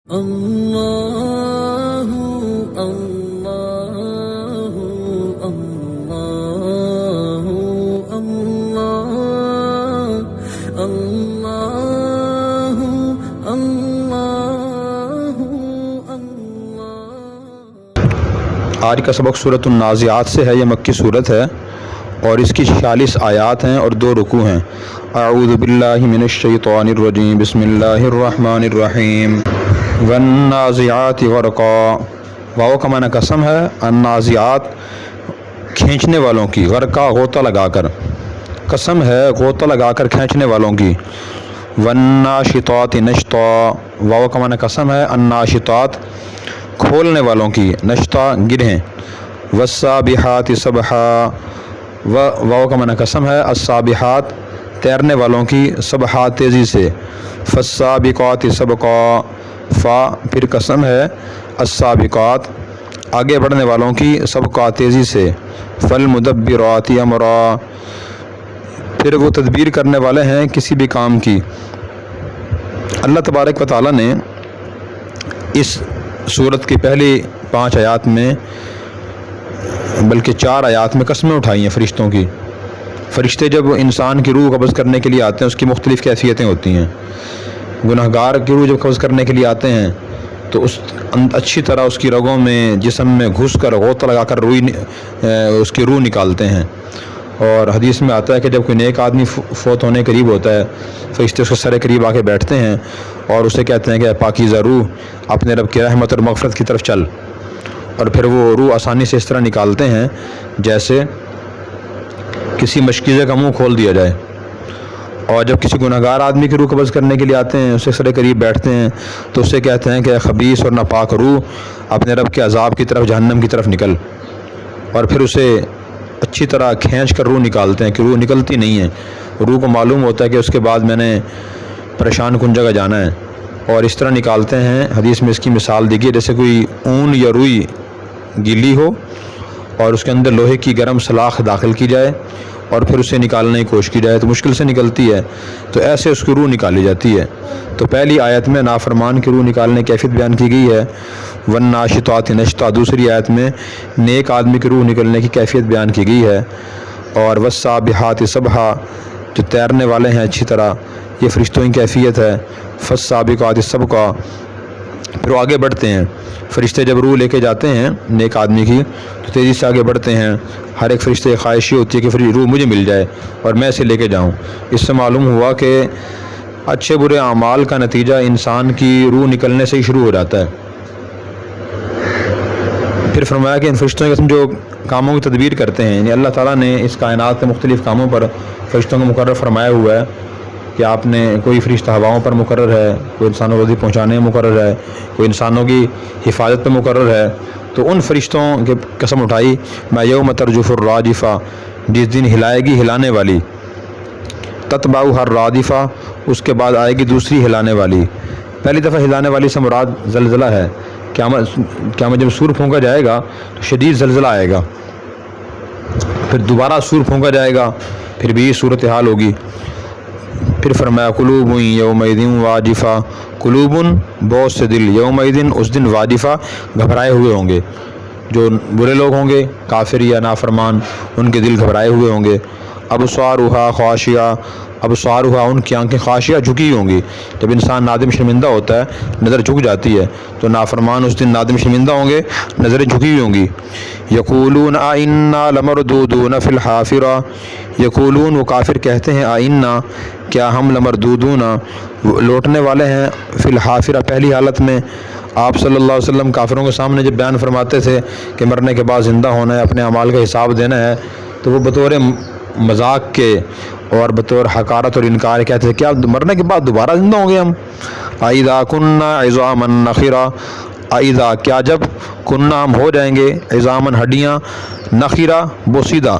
اللہ اللہ اللہ اللہ اللہ اللہ۔ آج کا سبق سورۃ النازعات سے ہے۔ یہ مکی صورت ہے اور اس کی 46 آیات ہیں اور 2 رکوع ہیں۔ اعوذ باللہ من الشیطان الرجیم، بسم اللہ الرحمن الرحیم۔ والنازعات غرقا، واو کا معنی قسم ہے، النازعات کھینچنے والوں کی، غرقا غوطہ لگا کر، قسم ہے غوطہ لگا کر کھینچنے والوں کی۔ والناشطات نشطا، واو کا معنی قسم ہے، الناشطات کھولنے والوں کی، نشطا گرہیں۔ والسابحات سبحا، واو کا معنی قسم ہے، السابحات تیرنے والوں کی، سبحات تیزی سے۔ فالسابقات سبقا، فا پھر قسم ہے، السابقات آگے بڑھنے والوں کی، سبقا تیزی سے۔ فالمدبرات امرا، پھر وہ تدبیر کرنے والے ہیں کسی بھی کام کی۔ اللہ تبارک و تعالیٰ نے اس سورت کی پہلی 5 آیات میں، بلکہ 4 آیات میں قسمیں اٹھائی ہیں فرشتوں کی۔ فرشتے جب انسان کی روح قبض کرنے کے لیے آتے ہیں، اس کی مختلف کیفیتیں ہوتی ہیں۔ گناہگار کی روح جب قبض کرنے کے لیے آتے ہیں تو اچھی طرح اس کی رگوں میں، جسم میں گھس کر غوطہ لگا کر اس کی روح نکالتے ہیں۔ اور حدیث میں آتا ہے کہ جب کوئی نیک آدمی فوت ہونے قریب ہوتا ہے، فرشتے اس کے سر قریب آ کے بیٹھتے ہیں اور اسے کہتے ہیں کہ اے پاکیزہ روح، اپنے رب کی رحمت اور مغفرت کی طرف چل، اور پھر وہ روح آسانی سے اس طرح نکالتے ہیں جیسے کسی مشکیزے کا منہ کھول دیا جائے۔ اور جب کسی گناہگار آدمی کی روح قبض کرنے کے لیے آتے ہیں، اسے سر قریب بیٹھتے ہیں تو اسے کہتے ہیں کہ اے خبیث اور ناپاک روح، اپنے رب کے عذاب کی طرف، جہنم کی طرف نکل، اور پھر اسے اچھی طرح کھینچ کر روح نکالتے ہیں کہ روح نکلتی نہیں ہے۔ روح کو معلوم ہوتا ہے کہ اس کے بعد میں نے پریشان کن جگہ جانا ہے، اور اس طرح نکالتے ہیں۔ حدیث میں اس کی مثال دی گئی جیسے کوئی اون یا روئی گیلی ہو اور اس کے اندر لوہے کی گرم سلاخ داخل کی جائے اور پھر اسے نکالنے کی کوشش کی جائے تو مشکل سے نکلتی ہے، تو ایسے اس کی روح نکالی جاتی ہے۔ تو پہلی آیت میں نافرمان کی روح نکالنے کی کیفیت بیان کی گئی ہے، والناشطات نشطا دوسری آیت میں نیک آدمی کی روح نکلنے کی کیفیت بیان کی گئی ہے، اور والسابحات سبحا جو تیرنے والے ہیں اچھی طرح، یہ فرشتوں کی کیفیت ہے۔ فالسابقات سبقا، پھر وہ آگے بڑھتے ہیں۔ فرشتے جب روح لے کے جاتے ہیں نیک آدمی کی تو تیزی سے آگے بڑھتے ہیں۔ ہر ایک فرشتے کی خواہش یہ ہوتی ہے کہ روح مجھے مل جائے اور میں اسے لے کے جاؤں۔ اس سے معلوم ہوا کہ اچھے برے اعمال کا نتیجہ انسان کی روح نکلنے سے ہی شروع ہو جاتا ہے۔ پھر فرمایا کہ ان فرشتوں کے جو کاموں کی تدبیر کرتے ہیں، یعنی اللہ تعالیٰ نے اس کائنات کے مختلف کاموں پر فرشتوں کو مقرر فرمایا ہوا ہے کہ آپ نے کوئی فرشتہ ہواؤں پر مقرر ہے، کوئی انسانوں کو رزق پہنچانے میں مقرر ہے، کوئی انسانوں کی حفاظت پہ مقرر ہے۔ تو ان فرشتوں کی قسم اٹھائی، میں یوم ترجف الراجفہ، جس دن ہلائے گی ہلانے والی، تتبعها الرادفہ، اس کے بعد آئے گی دوسری ہلانے والی۔ پہلی دفعہ ہلانے والی سے مراد زلزلہ ہے، قیامت جب سور پھونکا جائے گا تو شدید زلزلہ آئے گا، پھر دوبارہ سور پھونکا جائے گا، پھر بھی صورتحال ہوگی۔ پھر فرمایا قلوب یومئذ واجفہ، قلوب بہت سے دل، یومئذ اس دن واجفہ گھبرائے ہوئے ہوں گے۔ جو برے لوگ ہوں گے، کافر یا نافرمان، ان کے دل گھبرائے ہوئے ہوں گے۔ ابصارها خاشعہ، ابصارها ان کی آنکھیں خاشعہ جھکی ہوں گی۔ جب انسان نادم شرمندہ ہوتا ہے نظر جھک جاتی ہے، تو نافرمان اس دن نادم شرمندہ ہوں گے، نظریں جھکی ہوئی ہوں گی۔ یقولون آئنا لمردودون فی الحافرہ، یقولون وہ کافر کہتے ہیں، آئنا کیا ہم لمردودون لوٹنے والے ہیں، فی الحافرہ پہلی حالت میں۔ آپ صلی اللہ علیہ وسلم کافروں کے سامنے جب بیان فرماتے تھے کہ مرنے کے بعد زندہ ہونا ہے، اپنے اعمال کا حساب دینا ہے، تو وہ بطور مذاق کے اور بطور حقارت اور انکار کہتے تھے کیا مرنے کے بعد دوبارہ زندہ ہوں گے ہم؟ اذا کنا عظاما نخرا، اذا کیا جب کنا ہم ہو جائیں گے، عظاما ہڈیاں، نخرا بوسیدہ،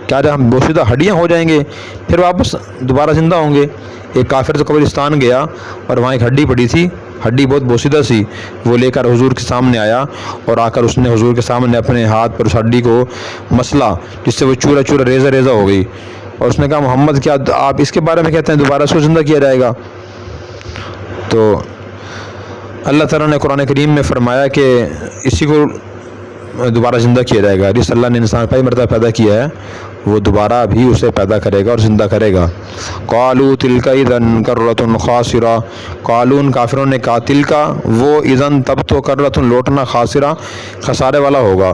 کیا جب ہم بوسیدہ ہڈیاں ہو جائیں گے پھر واپس دوبارہ زندہ ہوں گے؟ ایک کافر تو قبرستان گیا اور وہاں ایک ہڈی پڑی تھی، ہڈی بہت بوسیدہ سی، وہ لے کر حضور کے سامنے آیا اور آ کر اس نے حضور کے سامنے اپنے ہاتھ پر اس ہڈی کو مسلا، جس سے وہ چورا چورا ریزہ ریزہ ہو گئی، اور اس نے کہا محمد کیا آپ اس کے بارے میں کہتے ہیں دوبارہ سے زندہ کیا جائے گا؟ تو اللہ تعالیٰ نے قرآن کریم میں فرمایا کہ اسی کو دوبارہ زندہ کیا جائے گا. جس اللہ نے انسان پہلی مرتبہ پیدا کیا ہے وہ دوبارہ بھی اسے پیدا کرے گا اور زندہ کرے گا. قالوا تلک اذا کرۃ خاسرہ، قالون کافروں نے کہا تلک وہ، اذن تب تو، کرۃ لوٹنا، خاسرہ خسارے والا ہوگا.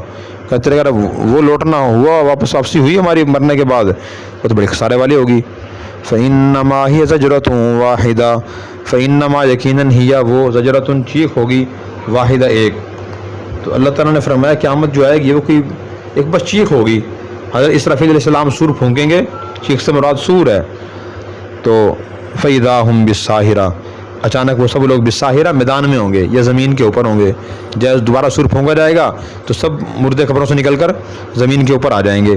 کہتے رہے وہ لوٹنا ہوا، واپس واپسی ہوئی ہماری مرنے کے بعد، وہ تو بڑی خسارے والی ہوگی. فإنما ہی زجرۃ واحدہ، فإنما یقیناً ہی وہ، زجرۃ چیخ ہوگی، واحدہ ایک. تو اللہ تعالیٰ نے فرمایا قیامت جو آئے گی وہ کوئی ایک بس چیخ ہوگی. حضرت اسرافیل علیہ السلام سور پھونکیں گے، چیخ سے مراد سور ہے. تو فإذا ہم بالساہرہ، اچانک وہ سب لوگ بالساہرہ میدان میں ہوں گے یا زمین کے اوپر ہوں گے. جیسے دوبارہ سور پھونکا جائے گا تو سب مردے قبروں سے نکل کر زمین کے اوپر آ جائیں گے.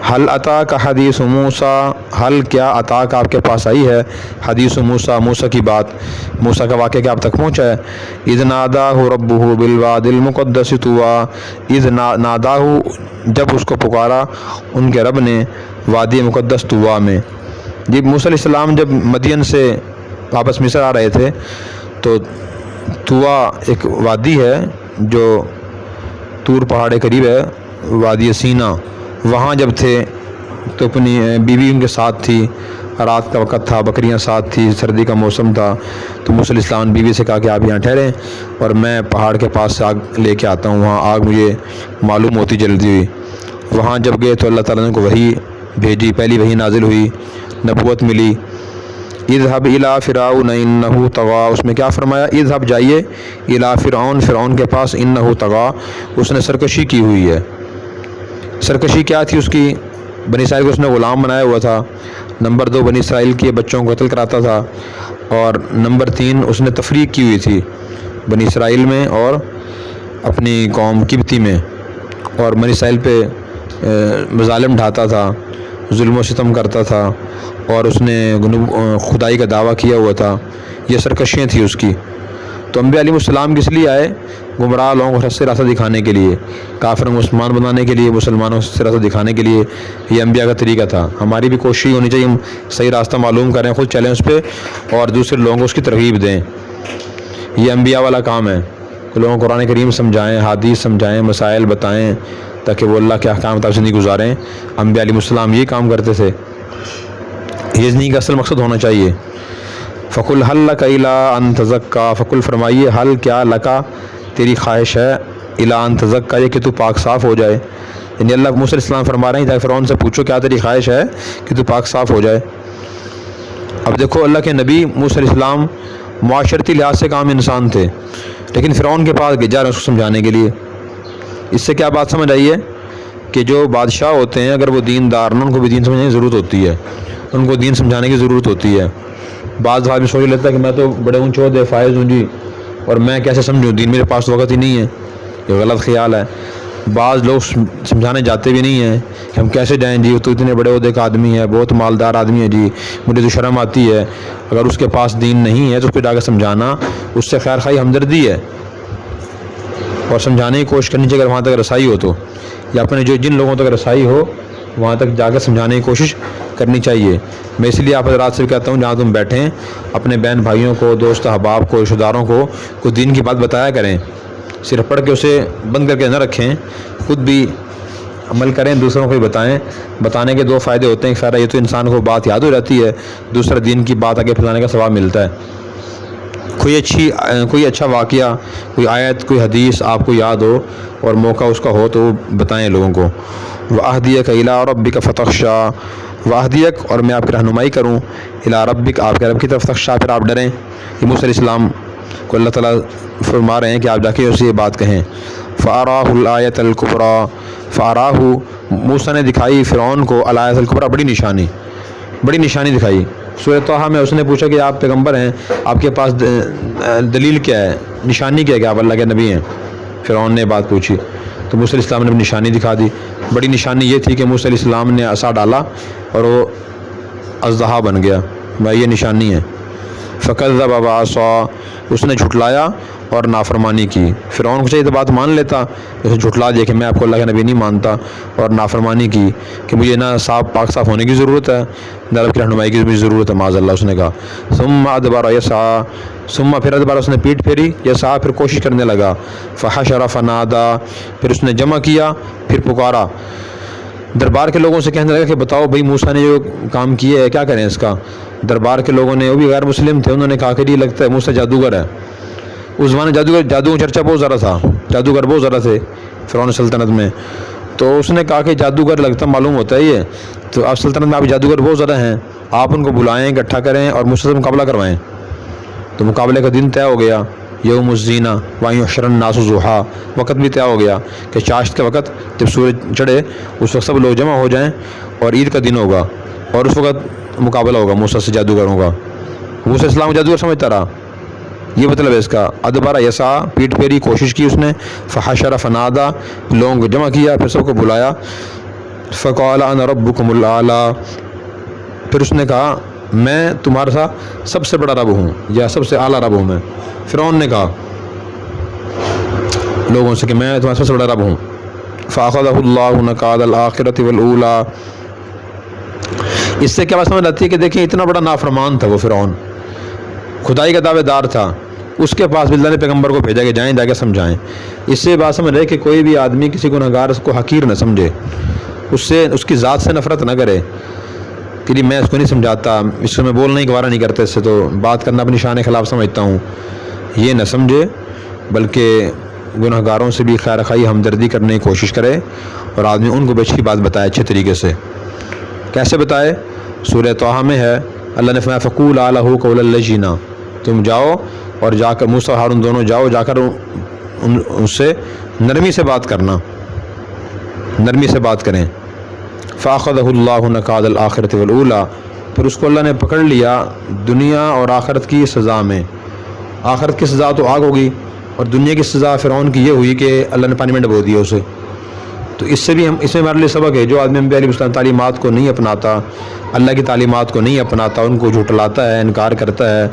حل اتاک حدیث موسیٰ، حل کیا اتاک آپ کے پاس آئی ہے، حدیث موسیٰ موسیٰ کی بات، موسیٰ کا واقعہ کیا آپ تک پہنچا ہے. اذ ناداہ ربہ بالوادی المقدس طویٰ، اذ ناداہ جب اس کو پکارا ان کے رب نے وادی مقدس طویٰ میں. جی موسیٰ علیہ السلام جب مدین سے واپس مصر آ رہے تھے تو طویٰ ایک وادی ہے جو طور پہاڑ کے قریب ہے، وادی سینا. وہاں جب تھے تو اپنی بیوی ان کے ساتھ تھی، رات کا وقت تھا، بکریاں ساتھ تھی، سردی کا موسم تھا. تو موسیٰ علیہ السلام نے بیوی سے کہا کہ آپ یہاں ٹھہریں اور میں پہاڑ کے پاس سے آگ لے کے آتا ہوں، وہاں آگ مجھے معلوم ہوتی جلتی ہوئی. وہاں جب گئے تو اللہ تعالیٰ نے کو وحی بھیجی، پہلی وحی نازل ہوئی، نبوت ملی. اذهب الى فرعون انه طغى، اس میں کیا فرمایا، اذهب جائیے الى فرعون، فرعون کے پاس، انه طغى اس نے سرکشی کی ہوئی ہے. سرکشی کیا تھی اس کی، بنی اسرائیل کو اس نے غلام بنایا ہوا تھا. نمبر 2 بنی اسرائیل کے بچوں کو قتل کراتا تھا. اور نمبر 3 اس نے تفریق کی ہوئی تھی بنی اسرائیل میں اور اپنی قوم قبطی میں، اور بنی اسرائیل پہ مظالم ڈھاتا تھا، ظلم و ستم کرتا تھا، اور اس نے خدائی کا دعویٰ کیا ہوا تھا. یہ سرکشیاں تھیں اس کی. تو انبیاء علیہ السلام کس لیے آئے، گمراہ لوگوں کو سچ راستہ دکھانے کے لیے، کافر مسلمان بنانے کے لیے، مسلمانوں کو سچ راستہ دکھانے کے لیے. یہ انبیاء کا طریقہ تھا. ہماری بھی کوشش ہونی چاہیے ہم صحیح راستہ معلوم کریں، خود چلیں اس پہ اور دوسرے لوگوں کو اس کی ترغیب دیں. یہ انبیاء والا کام ہے کہ لوگوں کو قرآن کریم سمجھائیں، حدیث سمجھائیں، مسائل بتائیں تاکہ وہ اللہ کے احکام تک زندگی گزاریں. انبیاء علیہ السلام یہ کام کرتے تھے. یہ زندگی کا اصل مقصد ہونا چاہیے. فقل حل لک الی ان تزکا، فقل فرمائیے حل کیا لکا تیری خواہش ہے، الی ان تزکا یہ کہ تو پاک صاف ہو جائے. یعنی اللہ موسیٰ علیہ السلام فرما رہے ہیں جا فرعون سے پوچھو کیا تیری خواہش ہے کہ تو پاک صاف ہو جائے. اب دیکھو اللہ کے نبی موسیٰ علیہ السلام معاشرتی لحاظ سے کام انسان تھے، لیکن فرعون کے پاس جا رہے ہیں اس کو سمجھانے کے لیے. اس سے کیا بات سمجھ آئی ہے کہ جو بادشاہ ہوتے ہیں اگر وہ دیندار ہیں ان کو بھی دین سمجھنے کی ضرورت ہوتی ہے، ان کو دین سمجھانے کی ضرورت ہوتی ہے. بعض آدمی سوچ لیتا ہے کہ میں تو بڑے اونچے عہدے فائز ہوں جی اور میں کیسے سمجھوں، دین میرے پاس وقت ہی نہیں ہے. یہ غلط خیال ہے. بعض لوگ سمجھانے جاتے بھی نہیں ہیں کہ ہم کیسے جائیں جی، وہ تو اتنے بڑے عہدے کا آدمی ہے، بہت مالدار آدمی ہے جی، مجھے تو شرم آتی ہے. اگر اس کے پاس دین نہیں ہے تو اس کو جا کے سمجھانا اس سے خیر خواہی ہمدردی ہے اور سمجھانے کی کوشش کرنی چاہیے اگر وہاں تک رسائی ہو تو، یا اپنے جو جن لوگوں تک رسائی ہو وہاں تک جا کے سمجھانے کی کوشش کرنی چاہیے. میں اس لیے آپ حضرات سے کہتا ہوں جہاں تم بیٹھیں اپنے بہن بھائیوں کو، دوست احباب کو، رشتہ داروں کو کچھ دین کی بات بتایا کریں. صرف پڑھ کے اسے بند کر کے نہ رکھیں، خود بھی عمل کریں، دوسروں کو بھی بتائیں. بتانے کے 2 فائدے ہوتے ہیں. خیر یہ تو انسان کو بات یاد ہو جاتی ہے، دوسرا دین کی بات آگے پھیلانے کا ثواب ملتا ہے. کوئی اچھا واقعہ، کوئی آیت، کوئی حدیث آپ کو یاد ہو اور موقع اس کا ہو تو بتائیں لوگوں کو. وَأَهْدِيَكَ إِلَىٰ رَبِّكَ فَتَخْشَىٰ، وَأَهْدِيَكَ اور میں آپ کی رہنمائی کروں، إِلَىٰ رَبِّكَ آپ کے رب کی طرف، تخشیٰ پھر آپ ڈریں. یہ موسیٰ علیہ السلام کو اللہ تعالیٰ فرما رہے ہیں کہ آپ جا کے اسے یہ بات کہیں. فَأَرَاهُ الْآيَةَ الْكُبْرىٰ، فَأَرَاهُ موسیٰ نے دکھائی فرعون کو الآیۃ الکبریٰ بڑی نشانی دکھائی. سورہ طٰہٰ میں اس نے پوچھا کہ آپ پیغمبر ہیں، آپ کے پاس دلیل کیا ہے، نشانی کیا ہے کہ آپ اللہ کے نبی ہیں. فرعون نے بات پوچھی تو موسیٰ علیہ السلام نے نشانی دکھا دی. بڑی نشانی یہ تھی کہ موسیٰ علیہ السلام نے عصا ڈالا اور وہ اژدہا بن گیا. بھائی یہ نشانی ہے. فَكَذَّبَ وَعَصَىٰ اس نے جھٹلایا اور نافرمانی کی۔ فرعون کو چاہیے تو بات مان لیتا، اسے جھٹلا دیا کہ میں آپ کو اللہ کے نبی نہیں مانتا، اور نافرمانی کی کہ مجھے نہ پاک صاف ہونے کی ضرورت ہے، نہ رب کی رہنمائی کی بھی ضرورت ہے، معاذ اللہ اس نے کہا۔ ثم ادبر یسعی، ثم پھر ادبر اس نے پیٹ پھیری، یسعی پھر کوشش کرنے لگا، فحشر فنادا پھر اس نے جمع کیا، پھر پکارا، دربار کے لوگوں سے کہنے لگا کہ بتاؤ بھائی موسیٰ نے جو کام کیا ہے کیا کریں اس کا۔ دربار کے لوگوں نے، وہ بھی غیر مسلم تھے، انہوں نے کہا کہ یہ لگتا ہے موسیٰ جادوگر ہے۔ اس زمانے جادو کا چرچا بہت زیادہ تھا، جادوگر بہت زیادہ تھے فرعون سلطنت میں، تو اس نے کہا کہ جادوگر لگتا معلوم ہوتا ہے یہ، تو آپ سلطنت میں آپ جادوگر بہت زیادہ ہیں، آپ ان کو بلائیں، اکٹھا کریں اور موسیٰ سے مقابلہ کروائیں۔ تو مقابلے کا دن طے ہو گیا، یوم الزینہ وَيُحْشَرَ النَّاسُ ضُحًى، وقت بھی طے ہو گیا کہ چاشت کے وقت جب سورج چڑھے اس وقت سب لوگ جمع ہو جائیں، اور عید کا دن ہوگا، اور اس وقت مقابلہ ہوگا موسیٰ سے جادوگروں کا۔ موسیٰ السلام جادوگر سمجھتا رہا، یہ مطلب ہے اس کا۔ ادبر یسعی پیٹ پھیری، کوشش کی اس نے، فحشر فنادا لوگوں کو جمع کیا، پھر سب کو بلایا، فقال انا ربکم الاعلی پھر اس نے کہا میں تمہارا سا سب سے بڑا رب ہوں یا سب سے اعلیٰ رب ہوں میں۔ فرعون نے کہا لوگوں سے کہ میں تمہارا سب سے بڑا رب ہوں۔ فاخذہ اللہ نکال الآخرۃ والاولی، اس سے کیا بات سمجھ آتی ہے کہ دیکھیں اتنا بڑا نافرمان تھا وہ فرعون، خدائی کا دعوے دار تھا، اس کے پاس اللہ نے پیغمبر کو بھیجا کہ جائیں جا کے سمجھائیں۔ اس سے بات سمجھ رہے کہ کوئی بھی آدمی کسی گنہگار کو حقیر نہ سمجھے، اس کی ذات سے نفرت نہ کرے کہ جی میں اس کو نہیں سمجھاتا، اس کو میں بولنا ہی گوارا نہیں کرتا، اس سے تو بات کرنا اپنی شان خلاف سمجھتا ہوں، یہ نہ سمجھے، بلکہ گنہگاروں سے بھی خیر خواہی ہمدردی کرنے کی کوشش کرے، اور آدمی ان کو بھی اچھی بات بتائے اچھے طریقے سے۔ کیسے بتائے؟ سورہ طٰہٰ میں ہے، اللہ نے فرمایا فَقُولَا لَهُ قَوْلًا لَّيِّنًا، تم جاؤ اور جا کر موسیٰ ہارون دونوں جاؤ، جا کر ان سے نرمی سے بات کرنا، نرمی سے بات کریں۔ فَأَخَذَهُ اللَّهُ نَكَالَ الْآخِرَةِ وَالْأُولَىٰ، پھر اس کو اللہ نے پکڑ لیا دنیا اور آخرت کی سزا میں۔ آخرت کی سزا تو آگ ہوگی، اور دنیا کی سزا فرعون کی یہ ہوئی کہ اللہ نے پانی میں ڈبو دیا اسے۔ تو اس میں ہمارے لیے سبق ہے، جو آدمی انبیاء علیہ السلام تعلیمات کو نہیں اپناتا، اللہ کی تعلیمات کو نہیں اپناتا، ان کو جھٹلاتا ہے، انکار کرتا ہے،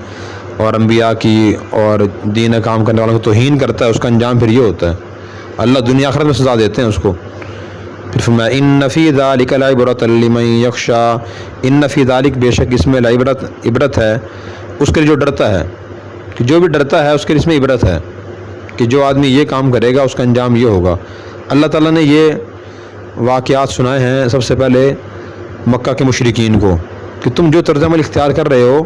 اور انبیاء کی اور دین کام کرنے والوں کو توہین کرتا ہے، اس کا انجام پھر یہ ہوتا ہے، اللہ دنیا آخرت میں سزا دیتے ہیں اس کو۔ پھر فرمایا ان فی ذلک لعبرۃ لمن یخشی، ان فی ذلک بے شک اس میں عبرت ہے اس کے لیے جو ڈرتا ہے، کہ جو بھی ڈرتا ہے اس کے لیے اس میں عبرت ہے، کہ جو آدمی یہ کام کرے گا اس کا انجام یہ ہوگا۔ اللہ تعالیٰ نے یہ واقعات سنائے ہیں سب سے پہلے مکہ کے مشرکین کو، کہ تم جو طرز عمل اختیار کر رہے ہو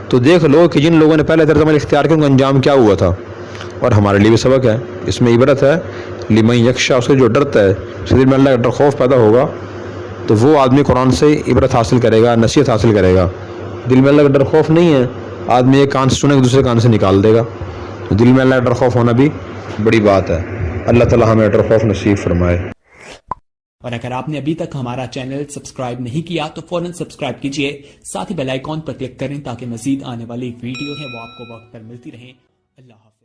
تو دیکھ لو کہ جن لوگوں نے پہلے طرز عمل اختیار کیا ان کا انجام کیا ہوا تھا، اور ہمارے لیے بھی سبق ہے، اس میں عبرت ہے۔ لمن یخشی، اس سے جو ڈرتا ہے، اس کے دل میں اللہ کا ڈر خوف پیدا ہوگا، تو وہ آدمی قرآن سے عبرت حاصل کرے گا، نصیحت حاصل کرے گا۔ دل میں اللہ کا ڈر خوف نہیں ہے، آدمی ایک کان سے سنے گا دوسرے کان سے نکال دے گا، تو دل میں اللہ کا ڈر خوف ہونا بھی بڑی بات ہے۔ اللہ تعالیٰ ہمیں ڈر خوف نصیب فرمائے۔ اور اگر آپ نے ابھی تک ہمارا چینل سبسکرائب نہیں کیا تو فوراً سبسکرائب کیجئے، ساتھ ہی بیل آئیکن پر کلک کریں تاکہ مزید آنے والی ویڈیو ہے وہ آپ کو وقت پر ملتی رہیں۔ اللہ حافظ۔